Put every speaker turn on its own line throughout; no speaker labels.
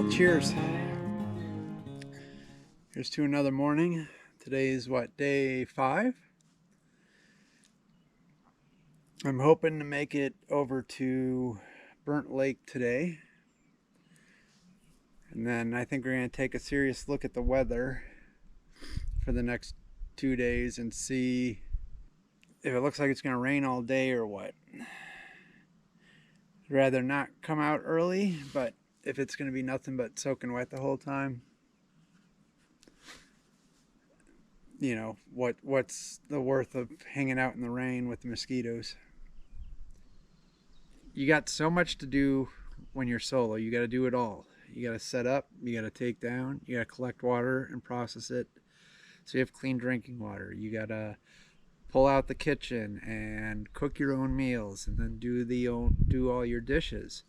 Well, cheers. Here's to another morning. Today's what, day 5? I'm hoping to make it over to Burnt Lake today. And then I think we're going to take a serious look at the weather for the next 2 days and see if it looks like it's going to rain all day or what. I'd rather not come out early, but if it's going to be nothing but soaking wet the whole time, you know, what's the worth of hanging out in the rain with the mosquitoes? You got so much to do when you're solo. You got to do it all. You got to set up, you got to take down, you got to collect water and process it so you have clean drinking water. You got to pull out the kitchen and cook your own meals and then do all your dishes.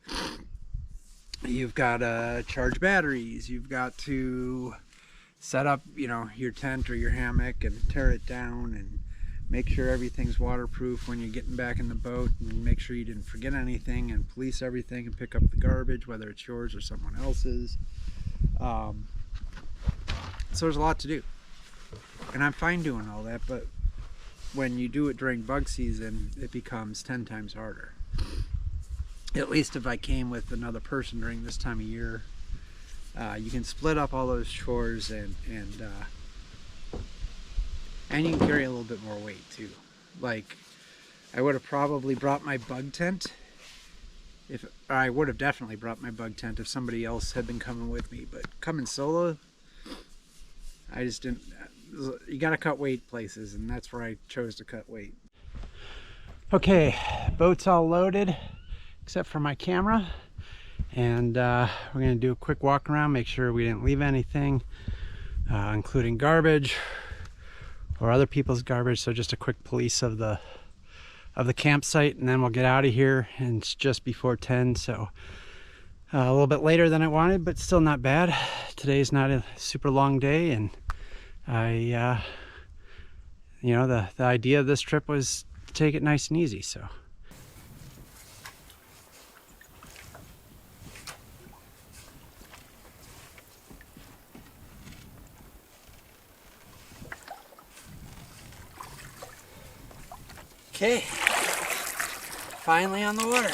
You've got to charge batteries. You've got to set up, you know, your tent or your hammock and tear it down and make sure everything's waterproof when you're getting back in the boat, and make sure you didn't forget anything, and police everything and pick up the garbage, whether it's yours or someone else's. So there's a lot to do, and I'm fine doing all that, but when you do it during bug season, it becomes 10 times harder. At least if I came with another person during this time of year. You can split up all those chores and you can carry a little bit more weight too. Like, I would have probably brought my bug tent if somebody else had been coming with me, but coming solo, I just didn't. You got to cut weight places, and that's where I chose to cut weight. Okay, boat's all loaded except for my camera, and we're gonna do a quick walk around, make sure we didn't leave anything, including garbage or other people's garbage. So just a quick police of the campsite, and then we'll get out of here. And it's just before 10, so a little bit later than I wanted, but still not bad. Today's not a super long day, and I you know, the idea of this trip was to take it nice and easy. So okay, finally on the water.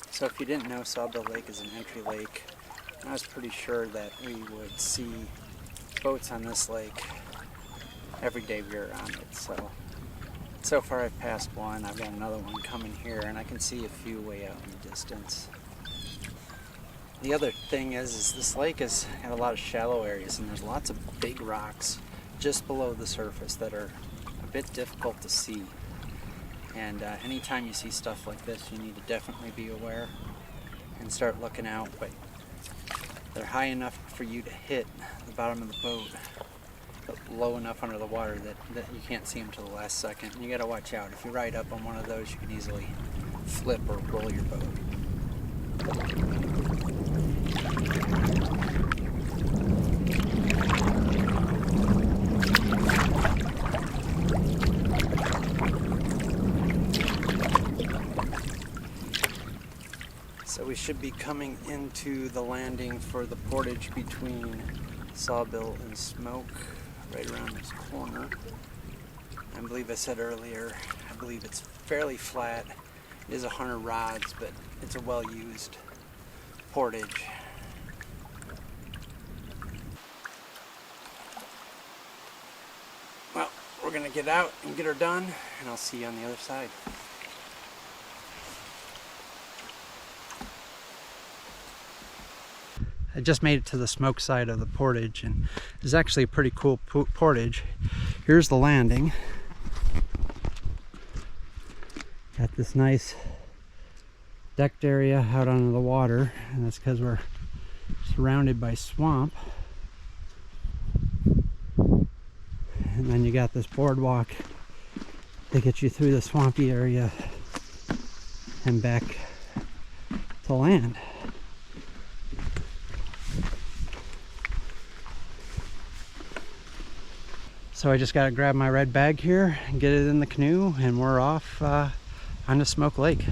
So if you didn't know, Sawbill Lake is an entry lake. I was pretty sure that we would see boats on this lake every day we were on it. So far I've passed one, I've got another one coming here, and I can see a few way out in the distance. The other thing is this lake has got a lot of shallow areas, and there's lots of big rocks just below the surface that are a bit difficult to see. And anytime you see stuff like this, you need to definitely be aware and start looking out. But they're high enough for you to hit the bottom of the boat, but low enough under the water that you can't see them till the last second. And you got to watch out. If you ride up on one of those, you can easily flip or roll your boat. So we should be coming into the landing for the Portage between Sawbill and Smoke, right around this corner. I believe I said earlier, I believe it's fairly flat. It is 100 rods, but it's a well-used Portage. Well, we're gonna get out and get her done, and I'll see you on the other side. I just made it to the smoke side of the Portage, and it's actually a pretty cool portage. Here's the landing. Got this nice decked area out onto the water, and that's because we're surrounded by swamp. And then you got this boardwalk that gets you through the swampy area and back to land. So I just got to grab my red bag here and get it in the canoe, and we're off onto Smoke Lake.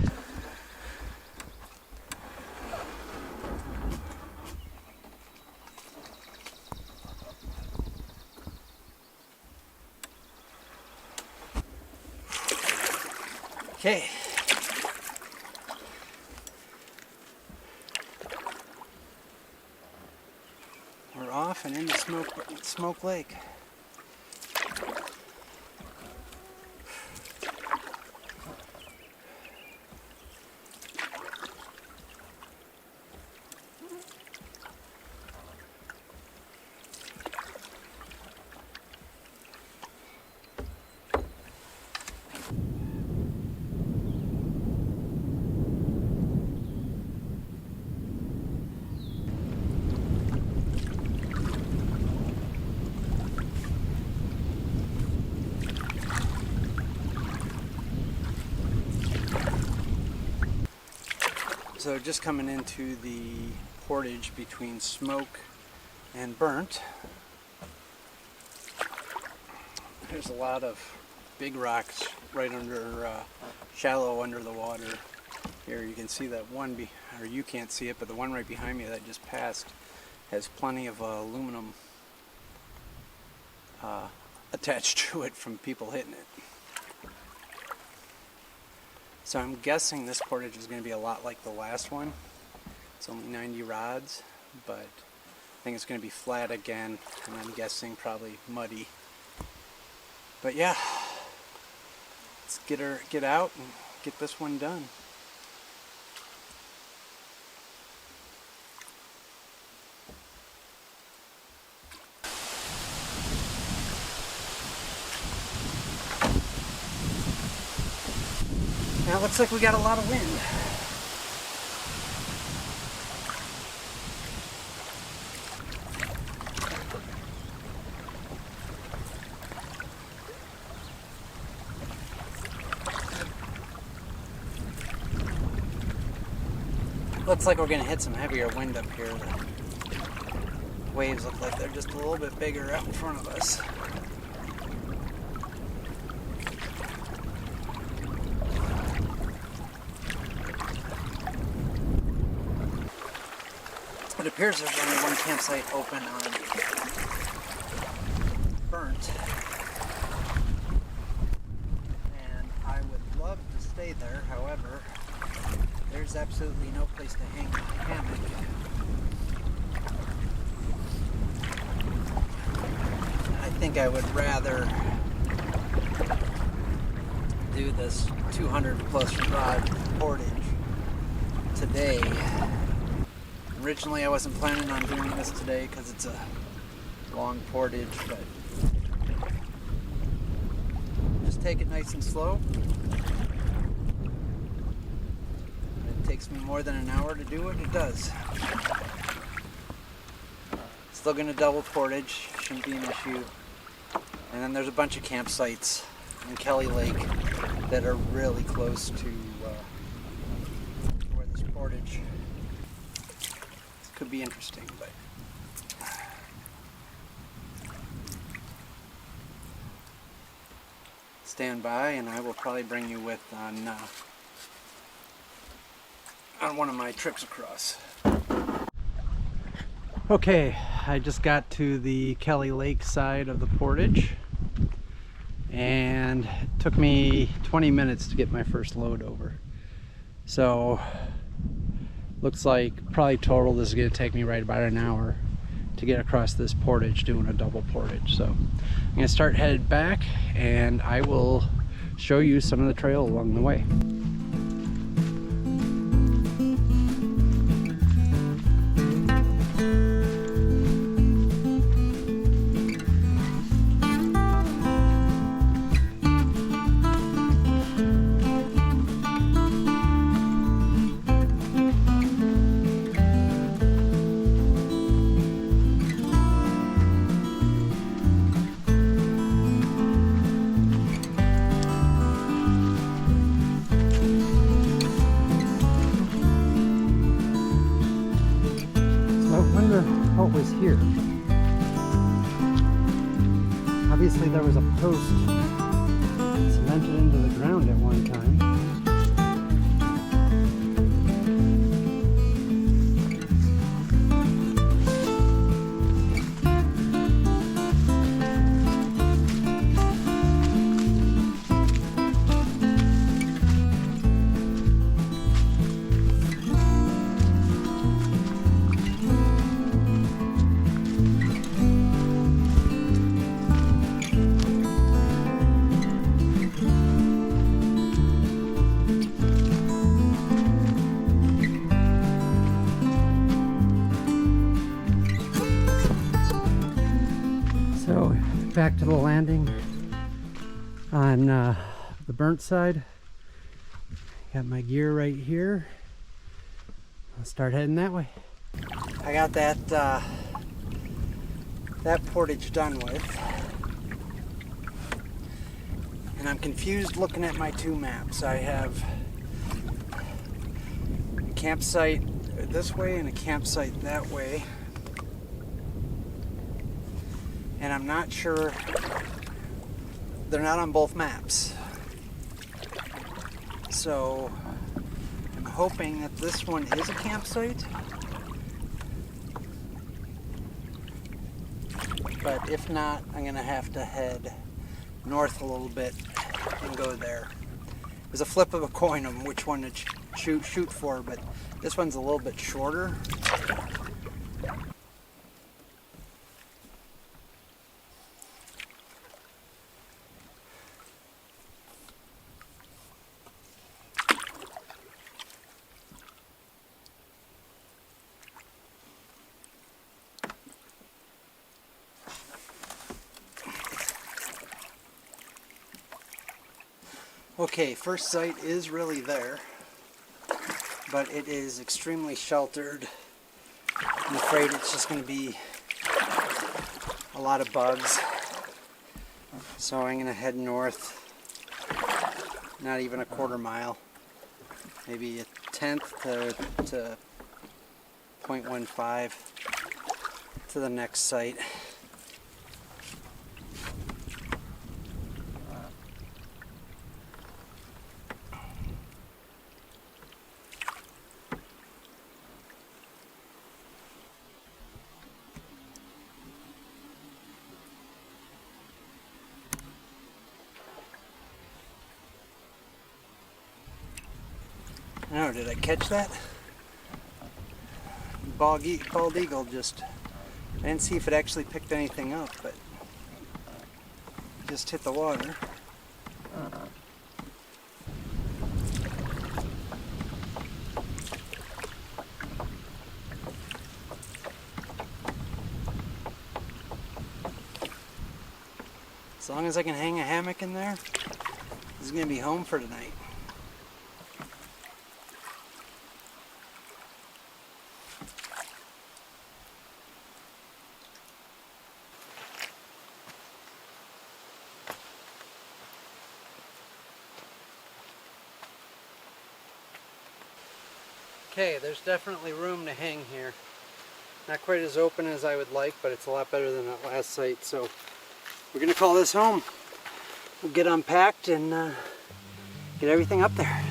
Okay. We're off and into Smoke Lake. So just coming into the portage between Smoke and Burnt, there's a lot of big rocks right under, shallow under the water. Here you can see that one, or you can't see it, but the one right behind me that I just passed has plenty of aluminum attached to it from people hitting it. So I'm guessing this portage is going to be a lot like the last one. It's only 90 rods, but I think it's going to be flat again, and I'm guessing probably muddy. But yeah, let's get out and get this one done. Now it looks like we got a lot of wind. Looks like we're going to hit some heavier wind up here. The waves look like they're just a little bit bigger out in front of us. It appears there's only one campsite open on Burnt, and I would love to stay there. However, there's absolutely no place to hang my hammock. I think I would rather do this 200 plus rod portage today. Originally I wasn't planning on doing this today because it's a long portage, but just take it nice and slow. If it takes me more than an hour to do it, it does. Still going to double portage, shouldn't be an issue. And then there's a bunch of campsites in Kelly Lake that are really close to where this portage could be interesting, but stand by and I will probably bring you with on one of my trips across. Okay, I just got to the Kelly Lake side of the portage, and it took me 20 minutes to get my first load over. So looks like probably total this is going to take me right about an hour to get across this portage, doing a double portage. So I'm going to start headed back, and I will show you some of the trail along the way. What was here? Obviously there was a post cemented into the ground at one time. Back to the landing on the burnt side. Got my gear right here. I'll start heading that way. I got that portage done with, and I'm confused looking at my two maps. I have a campsite this way and a campsite that way. And I'm not sure, they're not on both maps. So I'm hoping that this one is a campsite. But if not, I'm gonna have to head north a little bit and go there. There's a flip of a coin on which one to shoot for, but this one's a little bit shorter. Okay, first sight is really there, but it is extremely sheltered. I'm afraid it's just going to be a lot of bugs. So I'm going to head north, not even a quarter mile, maybe a tenth to 0.15 to the next site. Oh, did I catch that? Bald eagle just, I didn't see if it actually picked anything up, but just hit the water. As long as I can hang a hammock in there, this is going to be home for tonight. Okay, there's definitely room to hang here. Not quite as open as I would like, but it's a lot better than that last site. So we're gonna call this home. We'll get unpacked and get everything up there.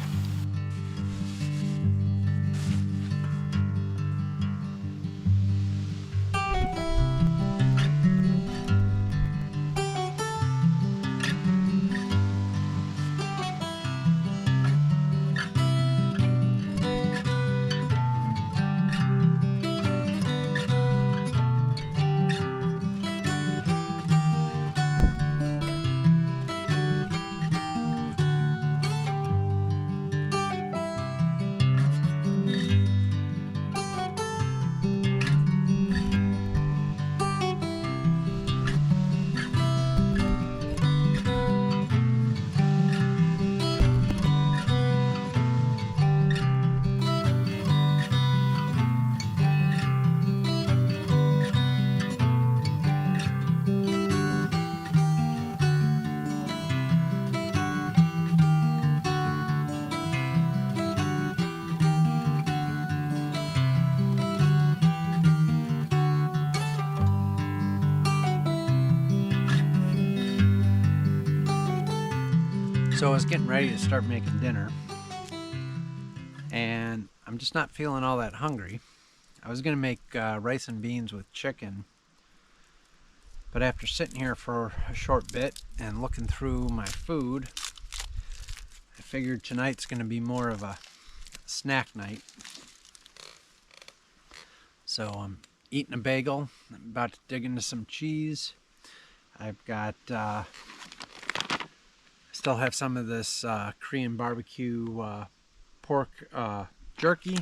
So I was getting ready to start making dinner, and I'm just not feeling all that hungry. I was going to make rice and beans with chicken, but after sitting here for a short bit and looking through my food, I figured tonight's going to be more of a snack night. So I'm eating a bagel. I'm about to dig into some cheese. I've got, still have some of this Korean barbecue pork jerky.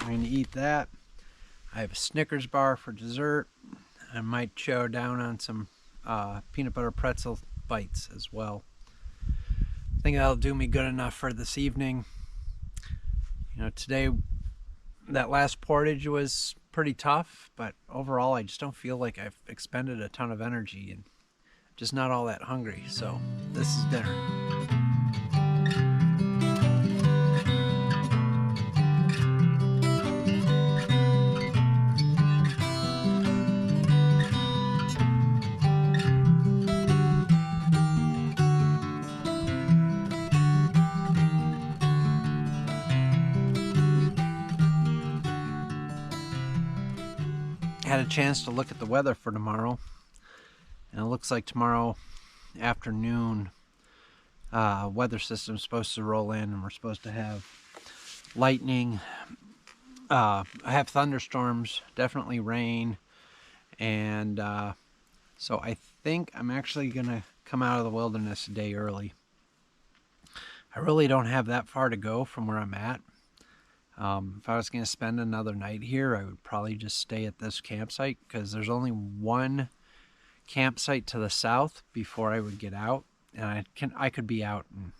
I'm going to eat that. I have a Snickers bar for dessert. I might chow down on some peanut butter pretzel bites as well. I think that'll do me good enough for this evening. You know, today, that last portage was pretty tough, but overall I just don't feel like I've expended a ton of energy and just not all that hungry, so this is dinner. Had a chance to look at the weather for tomorrow, and it looks like tomorrow afternoon weather system's supposed to roll in, and we're supposed to have lightning. I have thunderstorms, definitely rain, and so I think I'm actually gonna come out of the wilderness a day early. I really don't have that far to go from where I'm at. If I was going to spend another night here, I would probably just stay at this campsite, because there's only one campsite to the south before I would get out, and I could be out in,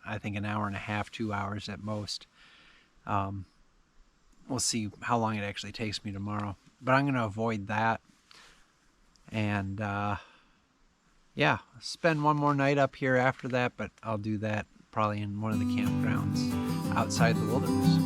I think, an hour and a half, 2 hours at most. We'll see how long it actually takes me tomorrow, but I'm going to avoid that, and yeah, spend one more night up here after that, but I'll do that probably in one of the campgrounds outside the wilderness.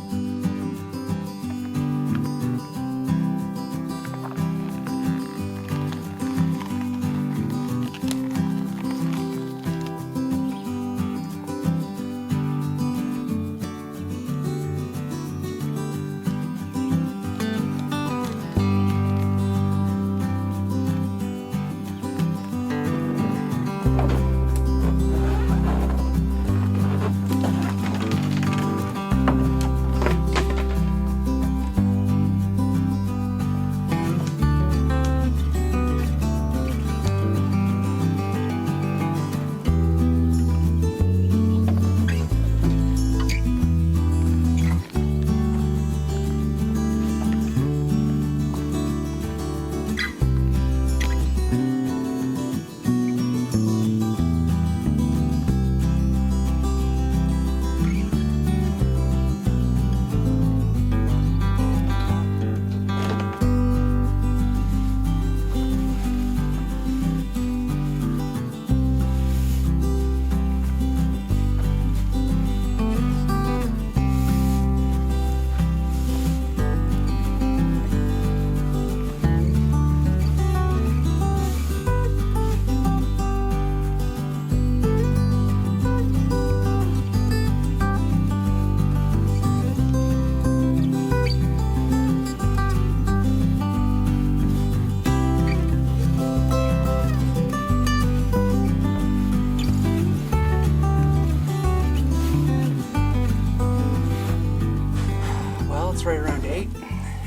Right around 8,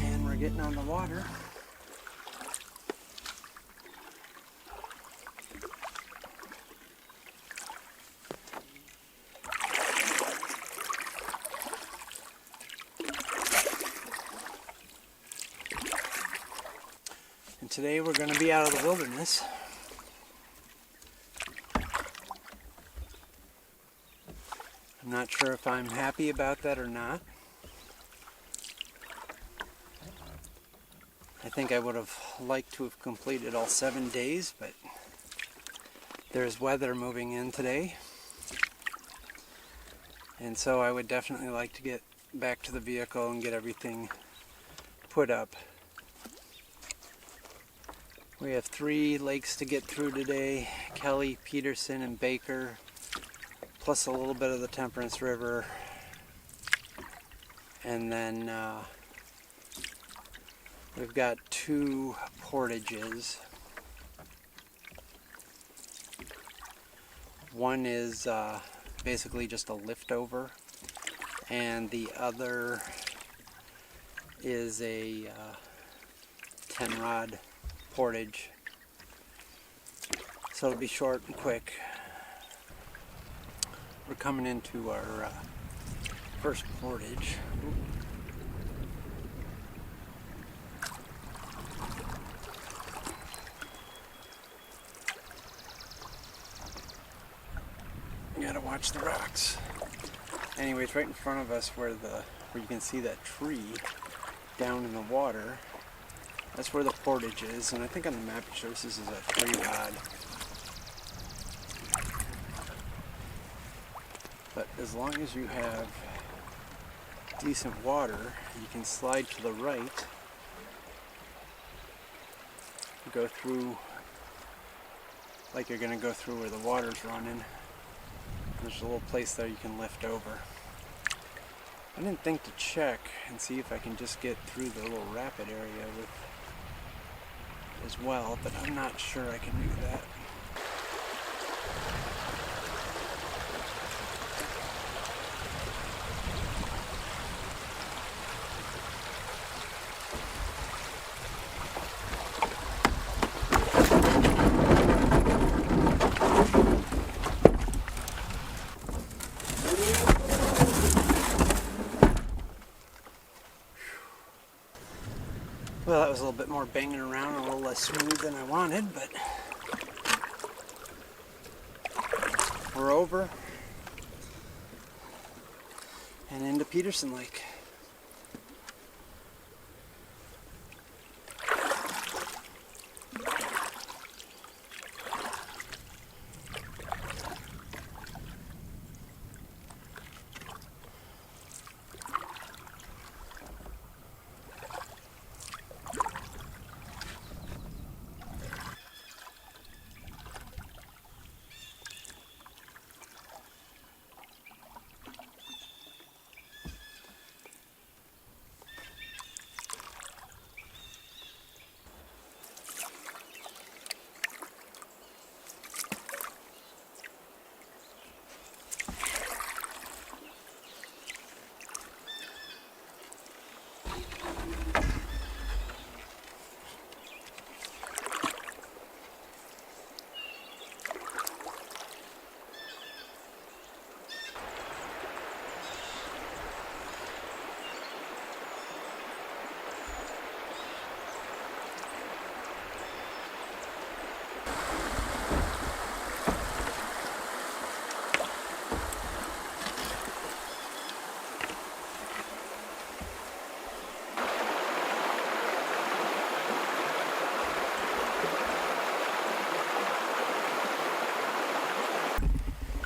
and we're getting on the water. And today we're going to be out of the wilderness. I'm not sure if I'm happy about that or not. I think I would have liked to have completed all 7 days, but there's weather moving in today. And so I would definitely like to get back to the vehicle and get everything put up. We have 3 lakes to get through today: Kelly, Peterson, and Baker. plus a little bit of the Temperance River, and then we've got 2 portages. One is basically just a liftover, and the other is a 10-rod portage. So it'll be short and quick. We're coming into our first portage. You gotta watch the rocks. Anyways, right in front of us where you can see that tree down in the water, that's where the portage is, and I think on the map it shows this is a 3-rod. But as long as you have decent water, you can slide to the right, go through like you're going to go through where the water's running. There's a little place there you can lift over. I didn't think to check and see if I can just get through the little rapid area as well, but I'm not sure I can do that. Well, that was a little bit more banging around, a little less smooth than I wanted, but we're over and into Peterson Lake.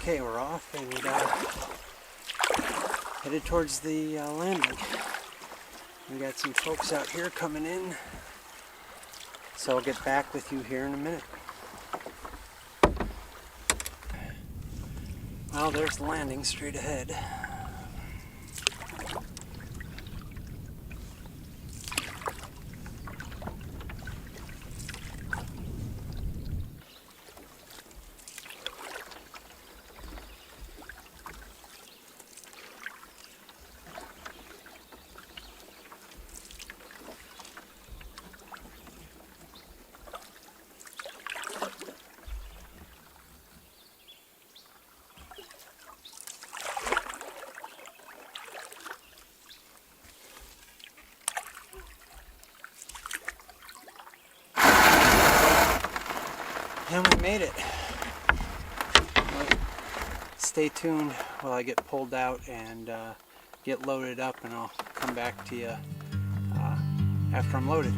Okay, we're off and headed towards the landing. We got some folks out here coming in, so I'll get back with you here in a minute. Well, there's the landing straight ahead. And we made it. Stay tuned while I get pulled out and get loaded up, and I'll come back to you after I'm loaded.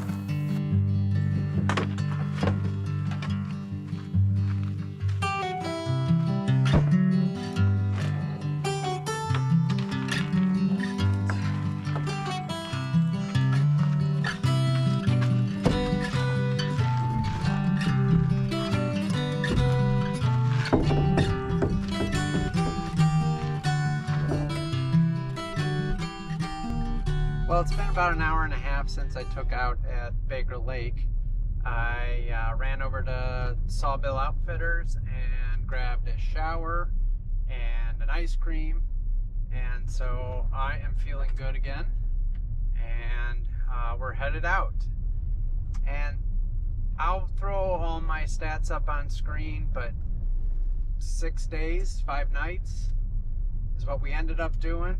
about an hour and a half since I took out at Baker Lake. I ran over to Sawbill Outfitters and grabbed a shower and an ice cream, and so I am feeling good again, and we're headed out. And I'll throw all my stats up on screen, but 6 days, 5 nights is what we ended up doing.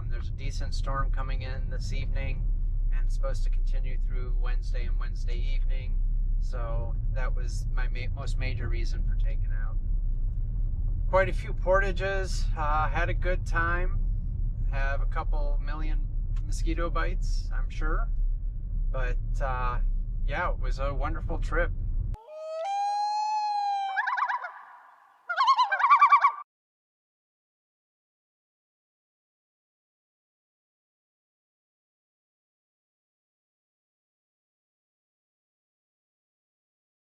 There's a decent storm coming in this evening, and it's supposed to continue through Wednesday and Wednesday evening. So that was my most major reason for taking out. Quite a few portages, had a good time. Have a couple million mosquito bites, I'm sure. But yeah, it was a wonderful trip.